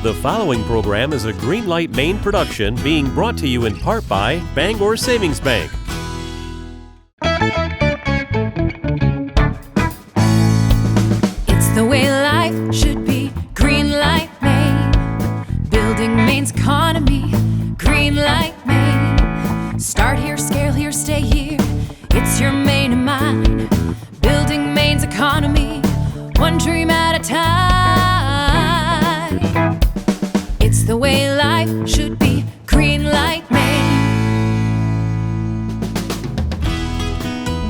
The following program is a Greenlight Maine production being brought to you in part by Bangor Savings Bank. It's the way life should be. Greenlight Maine, building Maine's economy. Greenlight Maine, start here, scale here, stay here. It's your Maine and mine, building Maine's economy, one dream at a time. It's the way life should be. Greenlight Maine.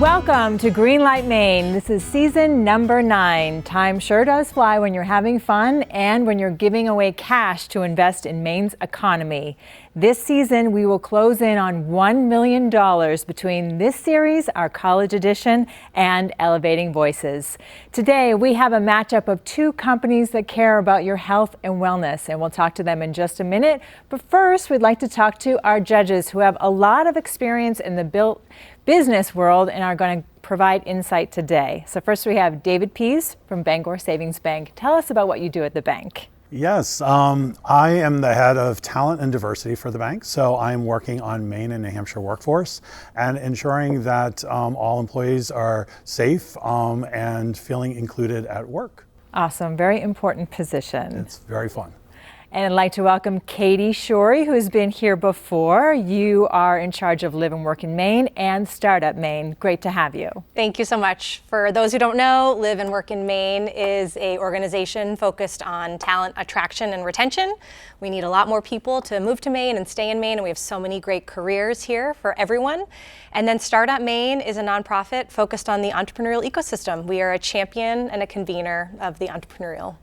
Welcome to Greenlight Maine. This is season number 9. Time sure does fly when you're having fun and when you're giving away cash to invest in Maine's economy. This season, we will close in on $1 million between this series, our college edition, and Elevating Voices. Today, we have a matchup of two companies that care about your health and wellness, and we'll talk to them in just a minute. But first, we'd like to talk to our judges who have a lot of experience in the business world and are going to provide insight today. So first, we have David Pease from Bangor Savings Bank. Tell us about what you do at the bank. Yes, I am the head of talent and diversity for the bank. So I'm working on Maine and New Hampshire workforce and ensuring that all employees are safe and feeling included at work. Awesome, very important position. It's very fun. And I'd like to welcome Katie Shorey, who's been here before. You are in charge of Live and Work in Maine and Startup Maine. Great to have you. Thank you so much. For those who don't know, Live and Work in Maine is an organization focused on talent attraction and retention. We need a lot more people to move to Maine and stay in Maine, and we have so many great careers here for everyone. And then Startup Maine is a nonprofit focused on the entrepreneurial ecosystem. We are a champion and a convener of the entrepreneurial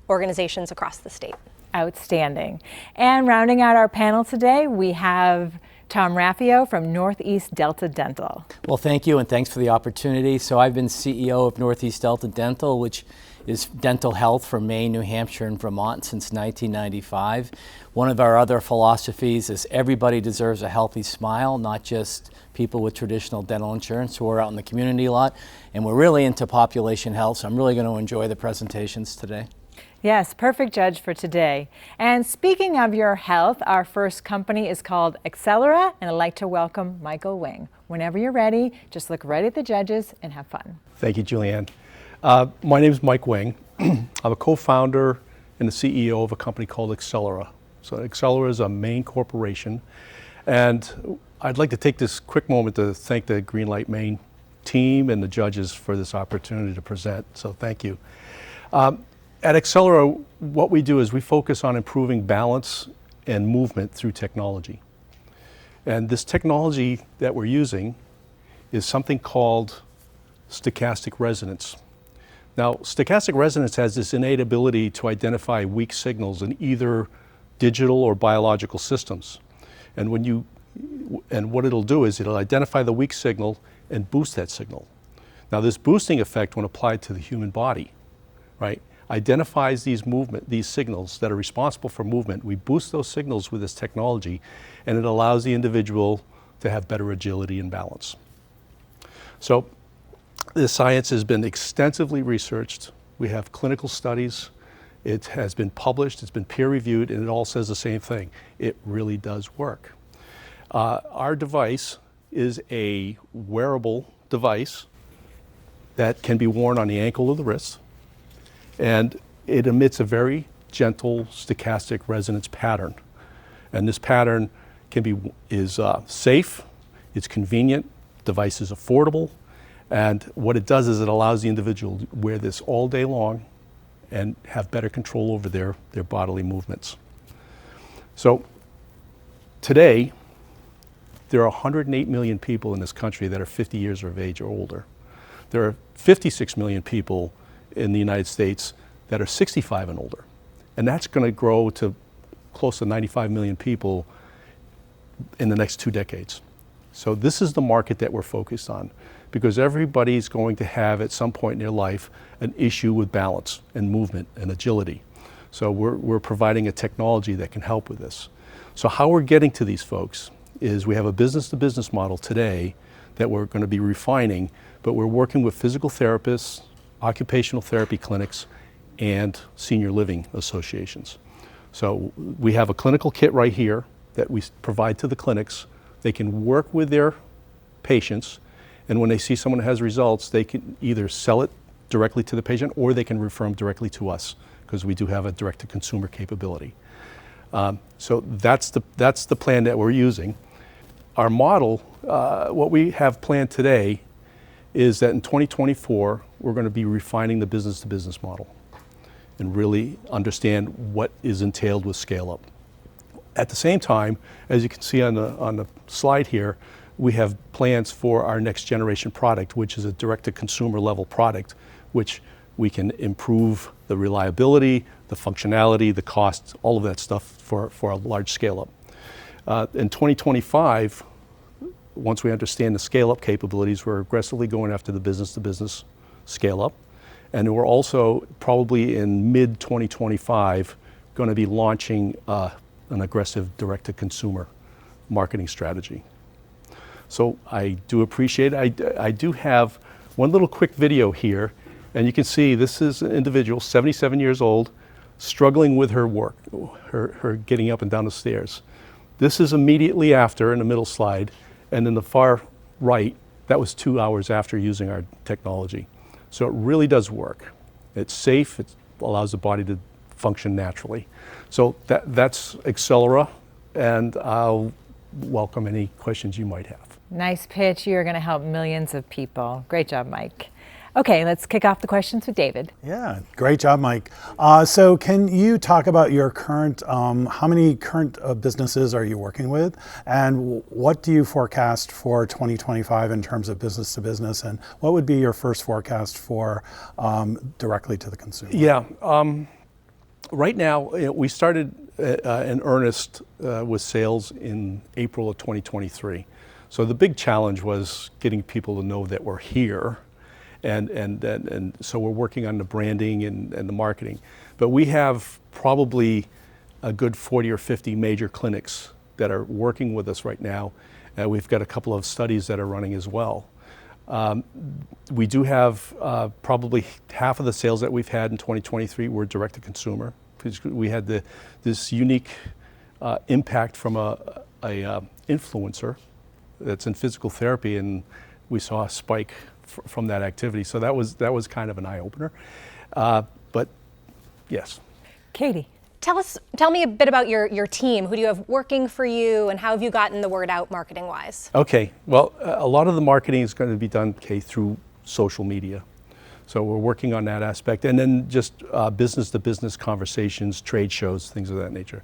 organizations across the state. Outstanding. And rounding out our panel today, we have Tom Raffio from Northeast Delta Dental. Well, thank you, and thanks for the opportunity. So I've been CEO of Northeast Delta Dental, which is dental health for Maine, New Hampshire, and Vermont since 1995. One of our other philosophies is everybody deserves a healthy smile, not just people with traditional dental insurance who are out in the community a lot. And we're really into population health, so I'm really going to enjoy the presentations today. Yes, perfect judge for today. And speaking of your health, our first company is called Accelera, and I'd like to welcome Michael Wing. Whenever you're ready, just look right at the judges and have fun. Thank you, Julianne. My name is Mike Wing. I'm a co-founder and the CEO of a company called Accelera. So Accelera is a Maine corporation, and I'd like to take this quick moment to thank the Greenlight Maine team and the judges for this opportunity to present, so thank you. At Accelera, what we do is we focus on improving balance and movement through technology. And this technology that we're using is something called stochastic resonance. Now, stochastic resonance has this innate ability to identify weak signals in either digital or biological systems. And what it'll do is it'll identify the weak signal and boost that signal. Now, this boosting effect, when applied to the human body, right, identifies these signals that are responsible for movement. We boost those signals with this technology, and it allows the individual to have better agility and balance. So this science has been extensively researched. We have clinical studies. It has been published, it's been peer-reviewed, and it all says the same thing. It really does work. Our device is a wearable device that can be worn on the ankle or the wrist, and it emits a very gentle stochastic resonance pattern. And this pattern is safe, it's convenient, the device is affordable, and what it does is it allows the individual to wear this all day long and have better control over their bodily movements. So today, there are 108 million people in this country that are 50 years of age or older. There are 56 million people in the United States that are 65 and older. And that's going to grow to close to 95 million people in the next 2 decades. So this is the market that we're focused on, because everybody's going to have at some point in their life an issue with balance and movement and agility. So we're providing a technology that can help with this. So how we're getting to these folks is we have a business-to-business model today that we're going to be refining, but we're working with physical therapists, occupational therapy clinics, and senior living associations. So we have a clinical kit right here that we provide to the clinics. They can work with their patients, and when they see someone that has results, they can either sell it directly to the patient or they can refer them directly to us, because we do have a direct-to-consumer capability. So that's the plan that we're using. Our model, what we have planned today, is that in 2024, we're going to be refining the business-to-business model and really understand what is entailed with scale-up. At the same time, as you can see on the slide here, we have plans for our next generation product, which is a direct-to-consumer level product, which we can improve the reliability, the functionality, the cost, all of that stuff for a large scale-up. In 2025, once we understand the scale-up capabilities, we're aggressively going after the business-to-business scale-up. And we're also, probably in mid-2025, going to be launching an aggressive direct-to-consumer marketing strategy. So I do appreciate it. I do have one little quick video here, and you can see this is an individual, 77 years old, struggling with her work, her getting up and down the stairs. This is immediately after, in the middle slide, and in the far right, that was 2 hours after using our technology. So it really does work. It's safe, it allows the body to function naturally. So that's Accelera, and I'll welcome any questions you might have. Nice pitch. You're going to help millions of people. Great job, Mike. Okay, let's kick off the questions with David. Yeah, great job, Mike. So can you talk about your current, how many current businesses are you working with? And what do you forecast for 2025 in terms of business to business? And what would be your first forecast for directly to the consumer? Yeah, right now, we started in earnest with sales in April of 2023. So the big challenge was getting people to know that we're here. And so we're working on the branding and the marketing. But we have probably a good 40 or 50 major clinics that are working with us right now. We've got a couple of studies that are running as well. We do have probably half of the sales that we've had in 2023 were direct to consumer, because we had this unique impact from a influencer that's in physical therapy, and we saw a spike from that activity. So that was kind of an eye-opener. But yes. Katie. Tell me a bit about your team. Who do you have working for you, and how have you gotten the word out marketing-wise? Okay, well, a lot of the marketing is going to be done, through social media. So we're working on that aspect, and then just business-to-business conversations, trade shows, things of that nature.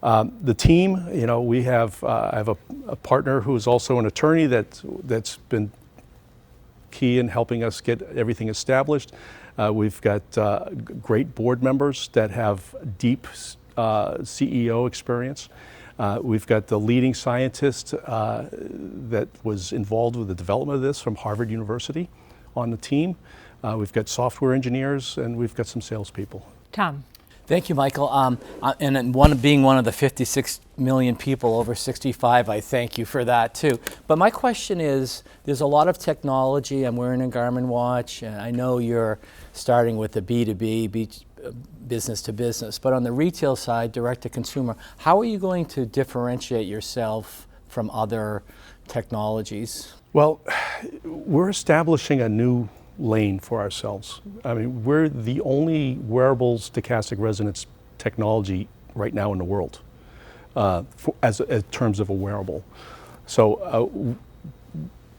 The team, we have, I have a partner who is also an attorney that's been key in helping us get everything established. We've got great board members that have deep CEO experience. We've got the leading scientist that was involved with the development of this from Harvard University on the team. We've got software engineers, and we've got some salespeople. Tom. Thank you, Michael. And being one of the 56 million people over 65, I thank you for that too. But my question is, there's a lot of technology. I'm wearing a Garmin watch, and I know you're starting with the B2B, business to business. But on the retail side, direct to consumer, how are you going to differentiate yourself from other technologies? Well, we're establishing a new lane for ourselves. I mean, we're the only wearable stochastic resonance technology right now in the world, as terms of a wearable. So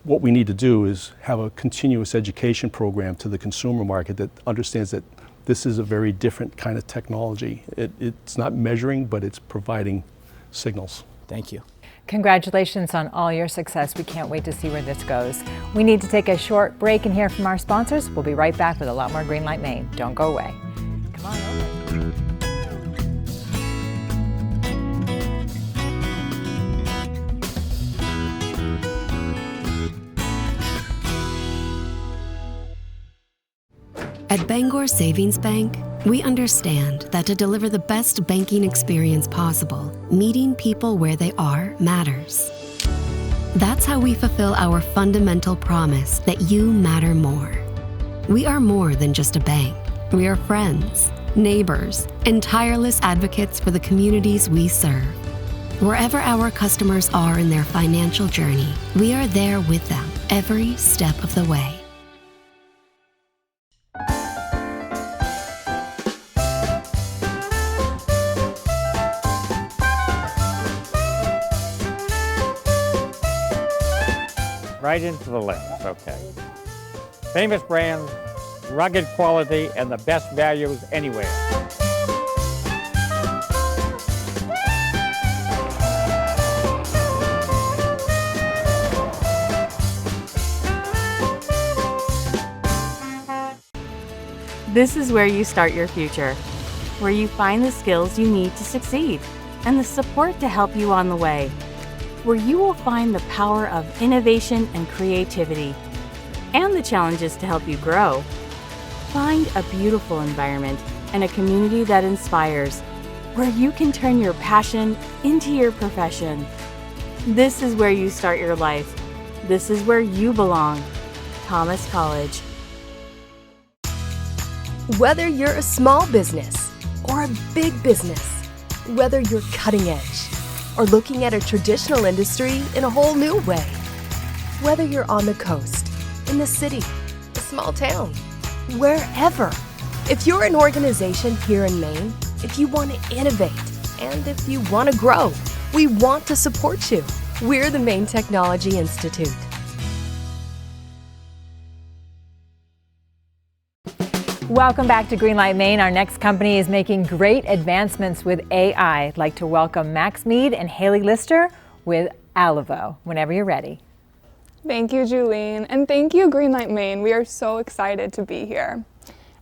what we need to do is have a continuous education program to the consumer market that understands that this is a very different kind of technology. It's not measuring, but it's providing signals. Thank you. Congratulations on all your success. We can't wait to see where this goes. We need to take a short break and hear from our sponsors. We'll be right back with a lot more Greenlight Maine. Don't go away. Come on over. At Bangor Savings Bank, we understand that to deliver the best banking experience possible, meeting people where they are matters. That's how we fulfill our fundamental promise that you matter more. We are more than just a bank. We are friends, neighbors, and tireless advocates for the communities we serve. Wherever our customers are in their financial journey, we are there with them every step of the way. Right into the lens, okay. Famous brands, rugged quality, and the best values anywhere. This is where you start your future, where you find the skills you need to succeed and the support to help you on the way, where you will find the power of innovation and creativity and the challenges to help you grow. Find a beautiful environment and a community that inspires, where you can turn your passion into your profession. This is where you start your life. This is where you belong. Thomas College. Whether you're a small business or a big business, whether you're cutting edge or looking at a traditional industry in a whole new way, whether you're on the coast, in the city, a small town, wherever. If you're an organization here in Maine, if you want to innovate, and if you want to grow, we want to support you. We're the Maine Technology Institute. Welcome back to Greenlight Maine. Our next company is making great advancements with AI. I'd like to welcome Max Mead and Haley Lister with Alivo, whenever you're ready. Thank you, Julene, and thank you, Greenlight Maine. We are so excited to be here.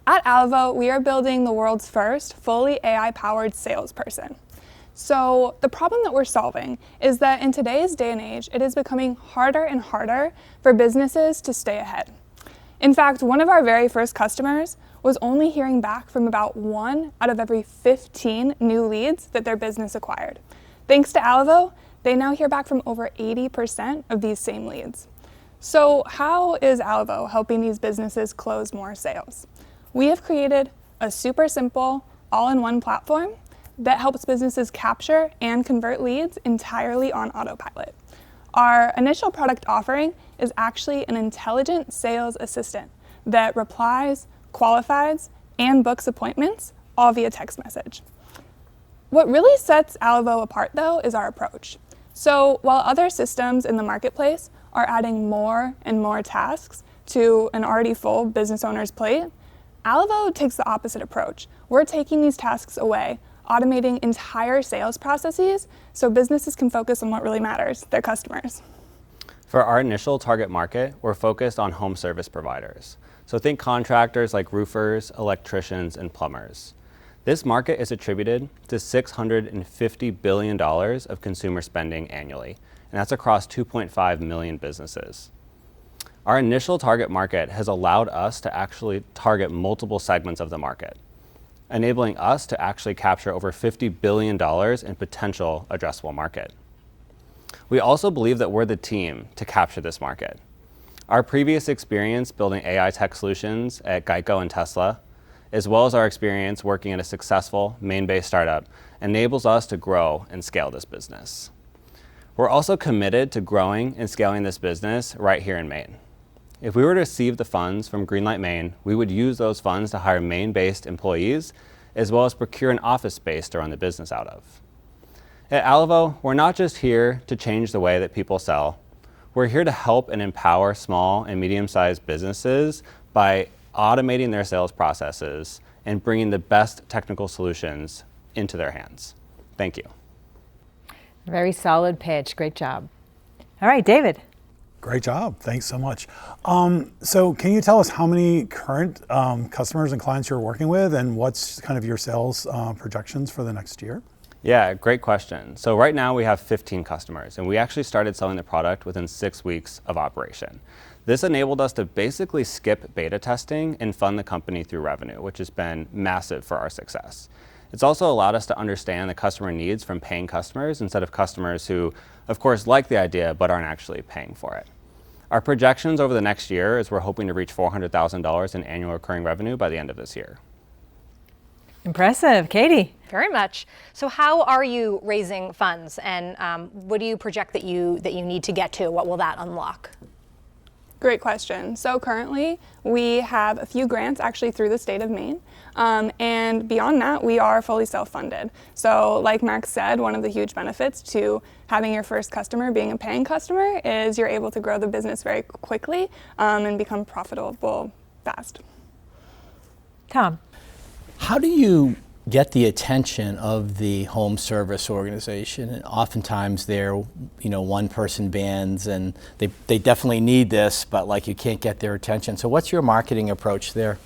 At Alivo, we are building the world's first fully AI-powered salesperson. So the problem that we're solving is that in today's day and age, it is becoming harder and harder for businesses to stay ahead. In fact, one of our very first customers was only hearing back from about 1 out of every 15 new leads that their business acquired. Thanks to Alivo, they now hear back from over 80% of these same leads. So how is Alivo helping these businesses close more sales? We have created a super simple, all-in-one platform that helps businesses capture and convert leads entirely on autopilot. Our initial product offering is actually an intelligent sales assistant that replies, qualifies, and books appointments, all via text message. What really sets Alivo apart, though, is our approach. So while other systems in the marketplace are adding more and more tasks to an already full business owner's plate, Alivo takes the opposite approach. We're taking these tasks away, automating entire sales processes so businesses can focus on what really matters, their customers. For our initial target market, we're focused on home service providers. So think contractors like roofers, electricians, and plumbers. This market is attributed to $650 billion of consumer spending annually, and that's across 2.5 million businesses. Our initial target market has allowed us to actually target multiple segments of the market, enabling us to actually capture over $50 billion in potential addressable market. We also believe that we're the team to capture this market. Our previous experience building AI tech solutions at Geico and Tesla, as well as our experience working at a successful Maine-based startup, enables us to grow and scale this business. We're also committed to growing and scaling this business right here in Maine. If we were to receive the funds from Greenlight Maine, we would use those funds to hire Maine-based employees, as well as procure an office space to run the business out of. At Alivo, we're not just here to change the way that people sell. We're here to help and empower small and medium-sized businesses by automating their sales processes and bringing the best technical solutions into their hands. Thank you. Very solid pitch. Great job. All right, David. Great job. Thanks so much. So can you tell us how many current customers and clients you're working with, and what's kind of your sales projections for the next year? Yeah, great question. So right now we have 15 customers, and we actually started selling the product within 6 weeks of operation. This enabled us to basically skip beta testing and fund the company through revenue, which has been massive for our success. It's also allowed us to understand the customer needs from paying customers instead of customers who, of course, like the idea but aren't actually paying for it. Our projections over the next year is we're hoping to reach $400,000 in annual recurring revenue by the end of this year. Impressive. Katie? Very much. So how are you raising funds, and what do you project that you need to get to? What will that unlock? Great question. So currently we have a few grants actually through the state of Maine. And beyond that, we are fully self-funded. So like Max said, one of the huge benefits to having your first customer being a paying customer is you're able to grow the business very quickly and become profitable fast. Tom? How do you get the attention of the home service organization? And oftentimes they're, one-person bands, and they definitely need this, but like you can't get their attention. So what's your marketing approach there?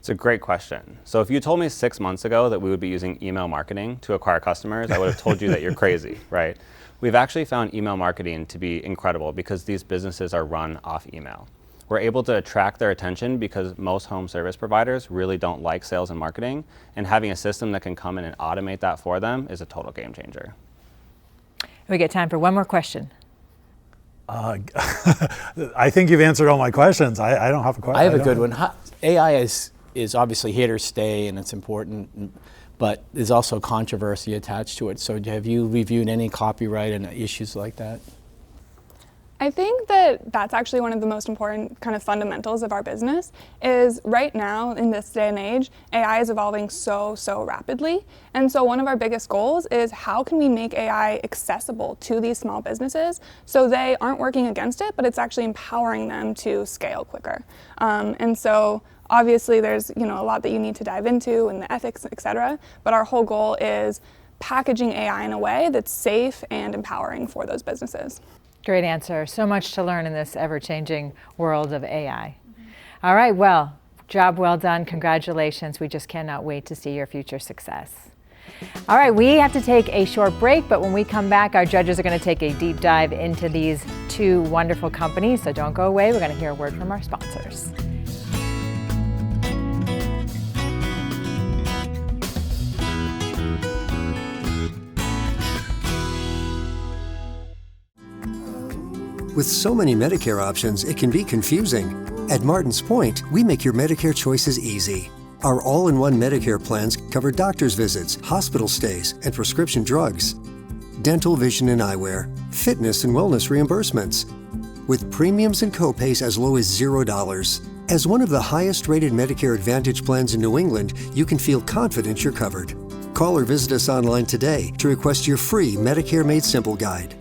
It's a great question. So if you told me 6 months ago that we would be using email marketing to acquire customers, I would have told you that you're crazy, right? We've actually found email marketing to be incredible because these businesses are run off email. We're able to attract their attention because most home service providers really don't like sales and marketing, and having a system that can come in and automate that for them is a total game changer. We get time for one more question. I think you've answered all my questions. I don't have a question. I have a good one. AI is obviously here to stay, and it's important, but there's also controversy attached to it. So have you reviewed any copyright and issues like that? I think that that's actually one of the most important kind of fundamentals of our business is right now in this day and age, AI is evolving so rapidly. And so one of our biggest goals is how can we make AI accessible to these small businesses so they aren't working against it, but it's actually empowering them to scale quicker. And so obviously there's a lot that you need to dive into and the ethics, et cetera, but our whole goal is packaging AI in a way that's safe and empowering for those businesses. Great answer. So much to learn in this ever-changing world of AI. All right, well, job well done. Congratulations. We just cannot wait to see your future success. All right, we have to take a short break, but when we come back, our judges are going to take a deep dive into these two wonderful companies. So don't go away. We're going to hear a word from our sponsors. With so many Medicare options, it can be confusing. At Martin's Point, we make your Medicare choices easy. Our all-in-one Medicare plans cover doctor's visits, hospital stays, and prescription drugs, dental, vision, and eyewear, fitness and wellness reimbursements, with premiums and copays as low as $0. As one of the highest-rated Medicare Advantage plans in New England, you can feel confident you're covered. Call or visit us online today to request your free Medicare Made Simple guide.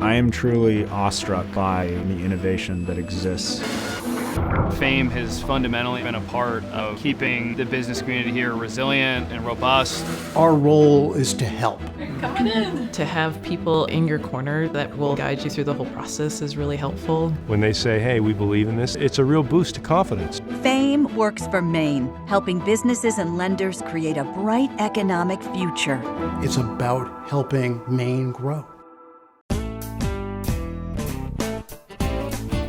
I am truly awestruck by the innovation that exists. Fame has fundamentally been a part of keeping the business community here resilient and robust. Our role is to help. Coming in. To have people in your corner that will guide you through the whole process is really helpful. When they say, hey, we believe in this, it's a real boost to confidence. Fame works for Maine, helping businesses and lenders create a bright economic future. It's about helping Maine grow.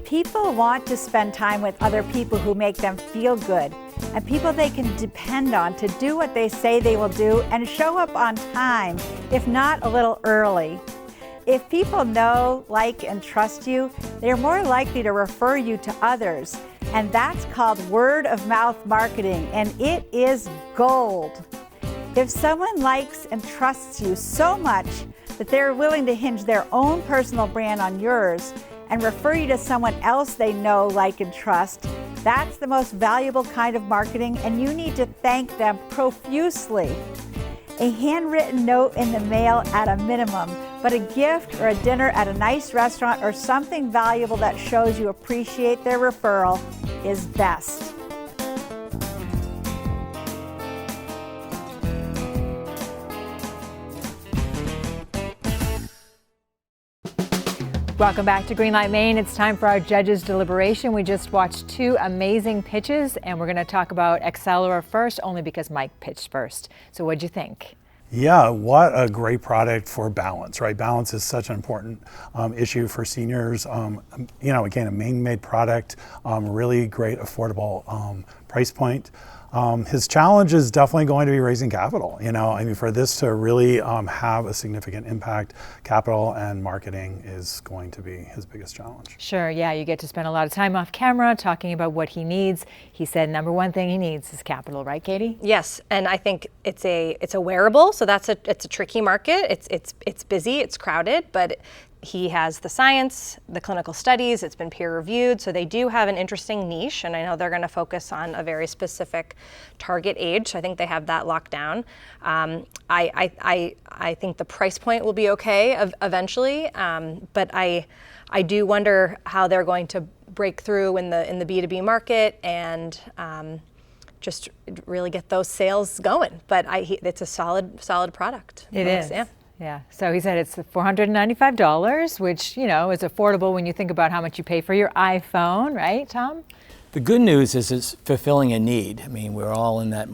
People want to spend time with other people who make them feel good and people they can depend on to do what they say they will do and show up on time, if not a little early. If people know, like, and trust you, they're more likely to refer you to others. And that's called word-of-mouth marketing, and it is gold. If someone likes and trusts you so much that they're willing to hinge their own personal brand on yours, and refer you to someone else they know, like, and trust, that's the most valuable kind of marketing, and you need to thank them profusely. A handwritten note in the mail at a minimum, but a gift or a dinner at a nice restaurant or something valuable that shows you appreciate their referral is best. Welcome back to Greenlight Maine. It's time for our judges' deliberation. We just watched two amazing pitches, and we're going to talk about Accelera first, only because Mike pitched first. So what'd you think? Yeah, what a great product for balance, right? Balance is such an important issue for seniors. You know, again, a Maine-made product, really great, affordable price point. His challenge is definitely going to be raising capital. You know, I mean, for this to really have a significant impact, capital and marketing is going to be his biggest challenge. Sure, yeah, you get to spend a lot of time off camera talking about what he needs. He said number one thing he needs is capital, right, Katie? Yes, and I think it's a wearable, so it's a tricky market. It's busy, it's crowded, but he has the science, the clinical studies, it's been peer reviewed, so they do have an interesting niche, and I know they're going to focus on a very specific target age, so I think they have that locked down. I think the price point will be okay eventually, but I do wonder how they're going to break through in the B2B market and just really get those sales going. But it's a solid product. It is. Yeah. Yeah, so he said it's $495, which, you know, is affordable when you think about how much you pay for your iPhone, right, Tom? The good news is it's fulfilling a need. I mean, we're all in that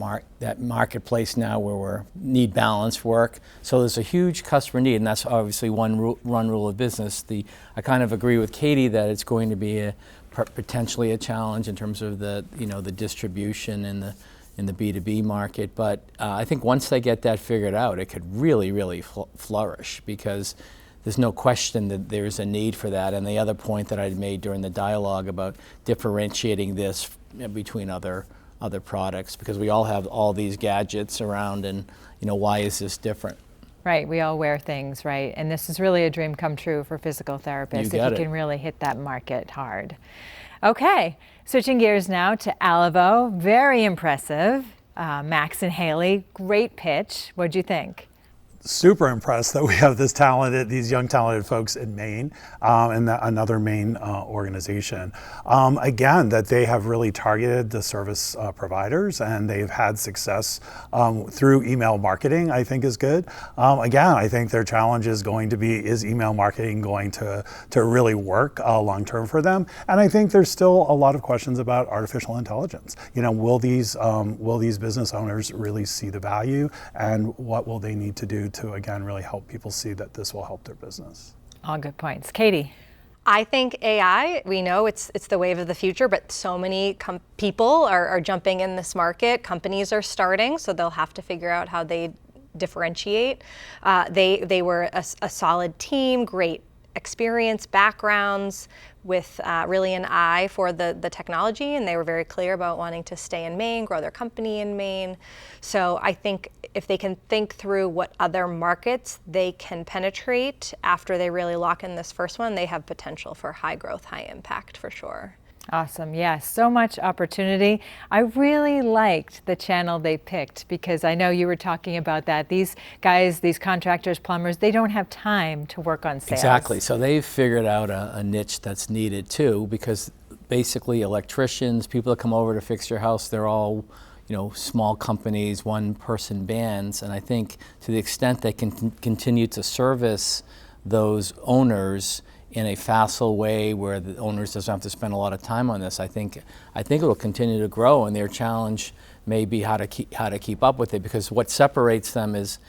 marketplace now where we need balanced work. So there's a huge customer need, and that's obviously one rule of business. I kind of agree with Katie that it's going to be potentially a challenge in terms of the distribution and in the B2B market, but I think once they get that figured out, it could really flourish, because there's no question that there's a need for that. And the other point that I made during the dialogue about differentiating this between other products, because we all have all these gadgets around, and why is this different? Right, we all wear things, right? And this is really a dream come true for physical therapists if you can really hit that market hard. Okay, switching gears now to Alivo. Very impressive. Max and Haley, great pitch. What'd you think? Super impressed that we have these young talented folks in Maine and another Maine organization. Again, that they have really targeted the service providers, and they've had success through email marketing, I think is good. Again, I think their challenge is going to be, is email marketing going to really work long term for them? And I think there's still a lot of questions about artificial intelligence. Will these business owners really see the value, and what will they need to do to, again, really help people see that this will help their business? All good points. Katie? I think AI, we know it's the wave of the future, but so many people are jumping in this market. Companies are starting, so they'll have to figure out how they differentiate. They were a solid team, great experience, backgrounds, with really an eye for the technology, and they were very clear about wanting to stay in Maine, grow their company in Maine. So I think if they can think through what other markets they can penetrate after they really lock in this first one, they have potential for high growth, high impact for sure. Awesome. Yes, so much opportunity. I really liked the channel they picked, because I know you were talking about that. These guys, these contractors, plumbers, they don't have time to work on sales. Exactly. So they've figured out a niche that's needed too, because basically electricians, people that come over to fix your house, they're all small companies, one-person bands, and I think to the extent they can continue to service those owners in a facile way where the owners doesn't have to spend a lot of time on this, I think it will continue to grow, and their challenge may be how to keep up with it, because what separates them is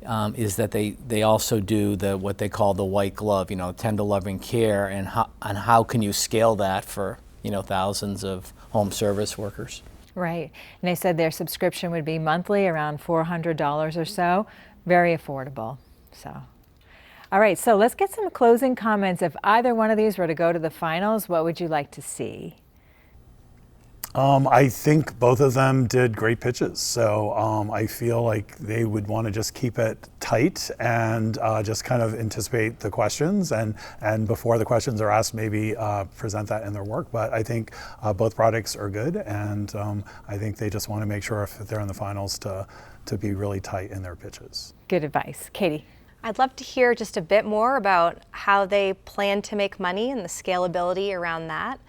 that they also do what they call the white glove, tender loving care, and how can you scale that for thousands of home service workers. Right, and they said their subscription would be monthly, around $400 or so. Very affordable, so. All right, so let's get some closing comments. If either one of these were to go to the finals, what would you like to see? I think both of them did great pitches. So I feel like they would want to just keep it tight and just kind of anticipate the questions, and before the questions are asked, maybe present that in their work. But I think both products are good, and I think they just want to make sure if they're in the finals to be really tight in their pitches. Good advice. Katie? I'd love to hear just a bit more about how they plan to make money and the scalability around that.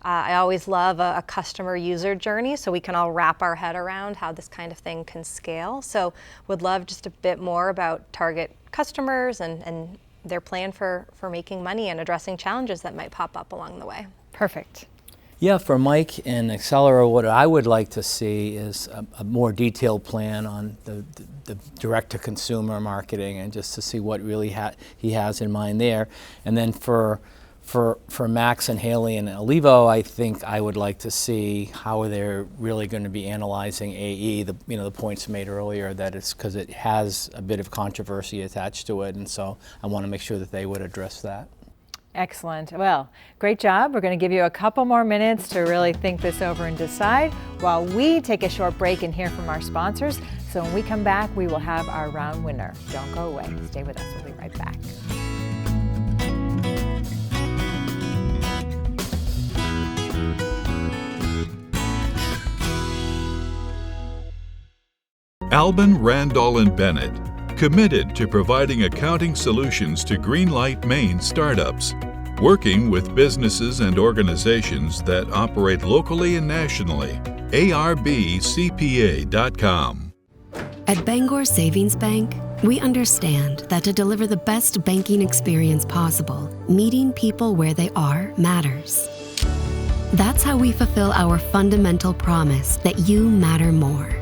I always love a customer user journey, so we can all wrap our head around how this kind of thing can scale. So would love just a bit more about target customers and their plan for making money and addressing challenges that might pop up along the way. Perfect. Yeah, for Mike and Accelera, what I would like to see is a more detailed plan on the direct-to-consumer marketing, and just to see what really he has in mind there. And then for Max and Haley and Alivo, I think I would like to see how they're really going to be analyzing AE. The points made earlier that it's because it has a bit of controversy attached to it, and so I want to make sure that they would address that. Excellent. Well, great job. We're going to give you a couple more minutes to really think this over and decide while we take a short break and hear from our sponsors. So when we come back, we will have our round winner. Don't go away. Stay with us. We'll be right back. Albin, Randall & Bennett, committed to providing accounting solutions to Greenlight Maine startups, working with businesses and organizations that operate locally and nationally. ARBCPA.com. At Bangor Savings Bank, we understand that to deliver the best banking experience possible, meeting people where they are matters. That's how we fulfill our fundamental promise that you matter more.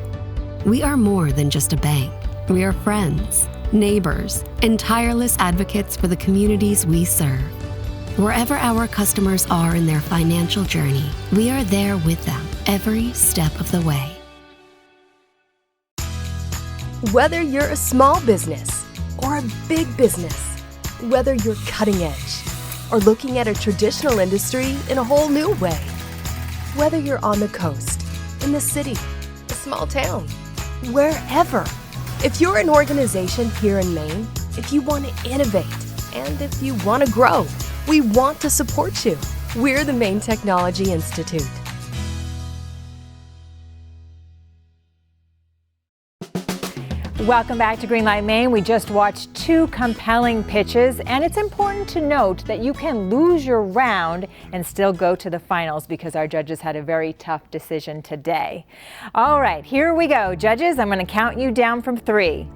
We are more than just a bank. We are friends, neighbors, and tireless advocates for the communities we serve. Wherever our customers are in their financial journey, we are there with them every step of the way. Whether you're a small business or a big business, whether you're cutting edge or looking at a traditional industry in a whole new way, whether you're on the coast, in the city, a small town, wherever. If you're an organization here in Maine, if you want to innovate, and if you want to grow, we want to support you. We're the Maine Technology Institute. Welcome back to Greenlight Maine. We just watched two compelling pitches, and it's important to note that you can lose your round and still go to the finals because our judges had a very tough decision today. All right, here we go. Judges, I'm going to count you down from 3.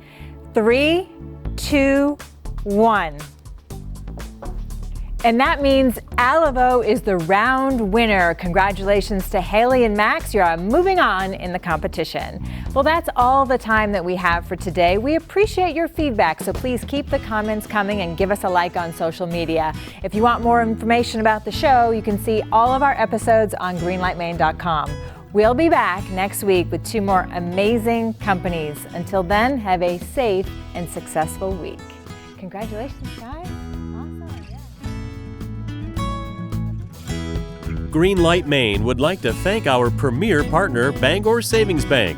3, 2, 1. And that means Alivo is the round winner. Congratulations to Haley and Max. You're moving on in the competition. Well, that's all the time that we have for today. We appreciate your feedback, so please keep the comments coming and give us a like on social media. If you want more information about the show, you can see all of our episodes on greenlightmaine.com. We'll be back next week with 2 more amazing companies. Until then, have a safe and successful week. Congratulations, guys. Greenlight Maine would like to thank our premier partner, Bangor Savings Bank,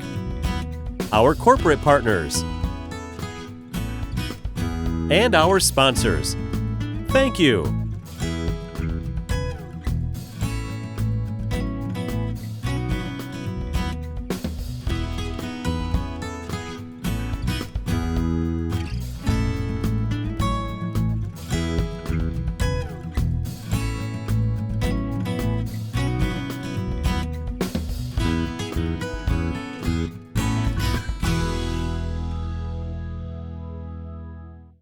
our corporate partners, and our sponsors. Thank you.